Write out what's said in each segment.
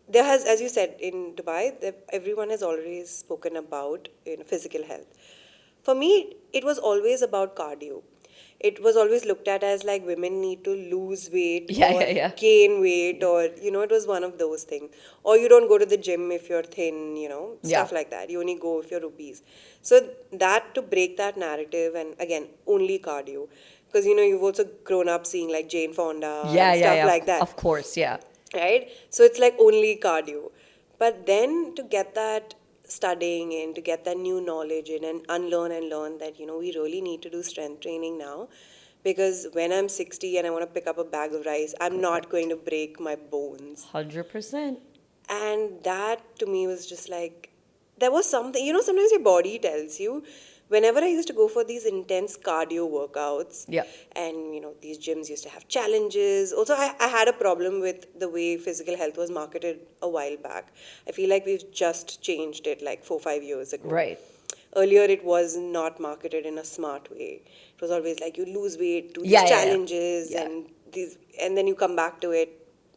there has, as you said, in Dubai, everyone has always spoken about physical health. For me, it was always about cardio. It was always looked at as like women need to lose weight Yeah, or yeah, yeah. gain weight, or it was one of those things. Or you don't go to the gym if you're thin, Yeah. stuff like that. You only go if you're obese. So that, to break that narrative, and again, only cardio. Because you've also grown up seeing like Jane Fonda Yeah, and yeah, stuff yeah. like that, Of course, yeah. right? So it's like only cardio. But then to get that studying in, to get that new knowledge in, and unlearn and learn that, we really need to do strength training now. Because when I'm 60 and I want to pick up a bag of rice, I'm not going Correct. to break my bones. 100%. And that to me was just like, there was something, sometimes your body tells you. Whenever I used to go for these intense cardio workouts, Yeah. and these gyms used to have challenges. Also, I had a problem with the way physical health was marketed a while back. I feel like we've just changed it like 4 5 years ago. Right. Earlier, it was not marketed in a smart way. It was always like, you lose weight, do these Yeah, yeah, yeah. challenges, Yeah. and then you come back to it.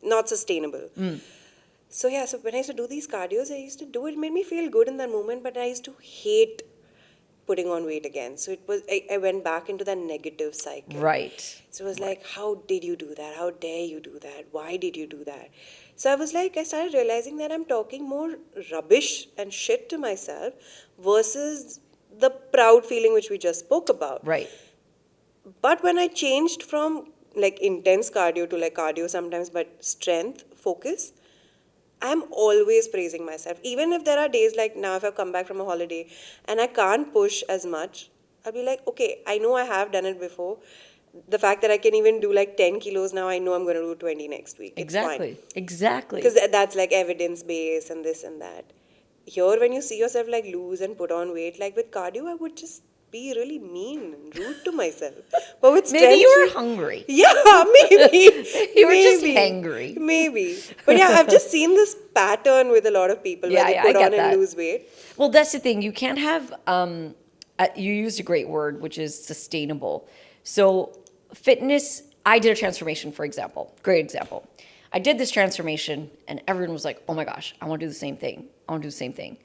Not sustainable. So yeah, so when I used to do these cardios, I used to do it. It made me feel good in that moment, but I used to hate putting on weight again. So I went back into that negative cycle. Right. So it was Right. like, how did you do that? How dare you do that? Why did you do that? So I was like, I started realizing that I'm talking more rubbish and shit to myself versus the proud feeling which we just spoke about. Right. But when I changed from like intense cardio to like cardio sometimes, but strength focus, I'm always praising myself. Even if there are days like now, if I've come back from a holiday and I can't push as much, I'll be like, okay, I know I have done it before. The fact that I can even do like 10 kilos now, I know I'm going to do 20 next week. It's fine. Exactly. Exactly. Because that's like evidence based and this and that. Here, when you see yourself like lose and put on weight, like with cardio, I would just be really mean and rude to myself. But with Maybe strength, you were hungry. yeah, maybe, You were just maybe, hangry. maybe. But yeah, I've just seen this pattern with a lot of people where Yeah, they yeah, I put on get and that. lose weight. Well, that's the thing. You can't have, you used a great word, which is sustainable. So, fitness, I did a transformation, for example. Great example. I did this transformation, and everyone was like, oh my gosh, I want to do the same thing. I want to do the same thing.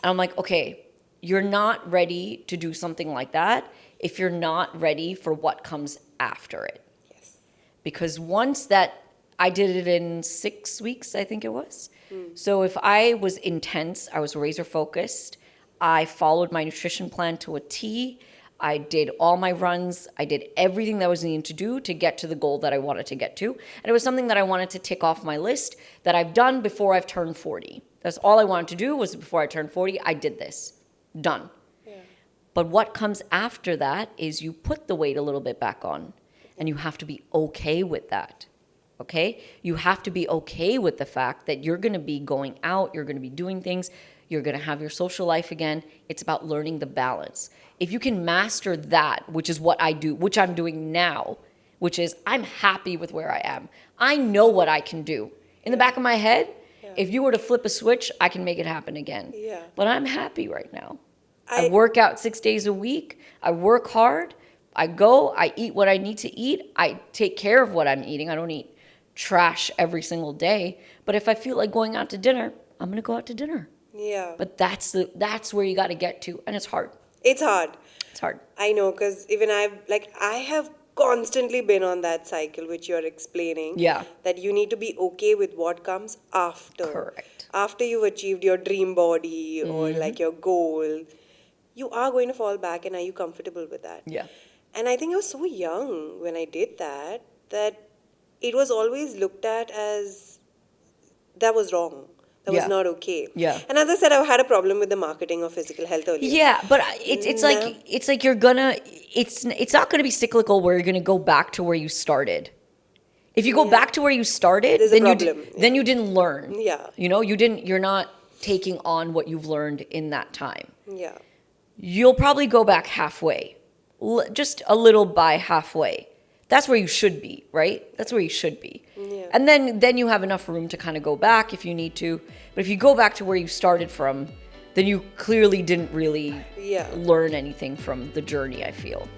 And I'm like, okay, you're not ready to do something like that if you're not ready for what comes after it. Yes. Because once that, I did it in 6 weeks, I think it was. So if I was intense, I was razor focused, I followed my nutrition plan to a T, I did all my runs, I did everything that was needed to do to get to the goal that I wanted to get to. And it was something that I wanted to tick off my list that I've done before I've turned 40. That's all I wanted to do was before I turned 40, I did this. Done. Yeah. But what comes after that is you put the weight a little bit back on, and you have to be okay with that. Okay? You have to be okay with the fact that you're going to be going out, you're going to be doing things, you're going to have your social life again. It's about learning the balance. If you can master that, which is what I do, which I'm doing now, which is I'm happy with where I am. I know what I can do. In the back of my head, if you were to flip a switch, I can make it happen again. Yeah. But I'm happy right now. I I work out 6 days a week. I work hard. I go, I eat what I need to eat. I take care of what I'm eating. I don't eat trash every single day. But if I feel like going out to dinner, I'm going to go out to dinner. yeah. But that's where you got to get to. And it's hard. It's hard. It's hard. I know, because even I have constantly been on that cycle which you're explaining. Yeah. That you need to be okay with what comes after. Correct. After you've achieved your dream body or like your goal, you are going to fall back, and are you comfortable with that? Yeah. And I think I was so young when I did that, that it was always looked at as that was wrong. That was Yeah. not okay. Yeah. And as I said, I've had a problem with the marketing of physical health earlier. Yeah, but it's Now- like you're gonna it's not gonna be cyclical where you're gonna go back to where you started. If you go back to where you started, There's a then problem. then you didn't learn. Yeah. You know, you're not taking on what you've learned in that time. Yeah. You'll probably go back halfway. Just a little by halfway. That's where you should be, right? That's where you should be. Yeah. And then you have enough room to kind of go back if you need to. But if you go back to where you started from, then you clearly didn't really Yeah. learn anything from the journey, I feel.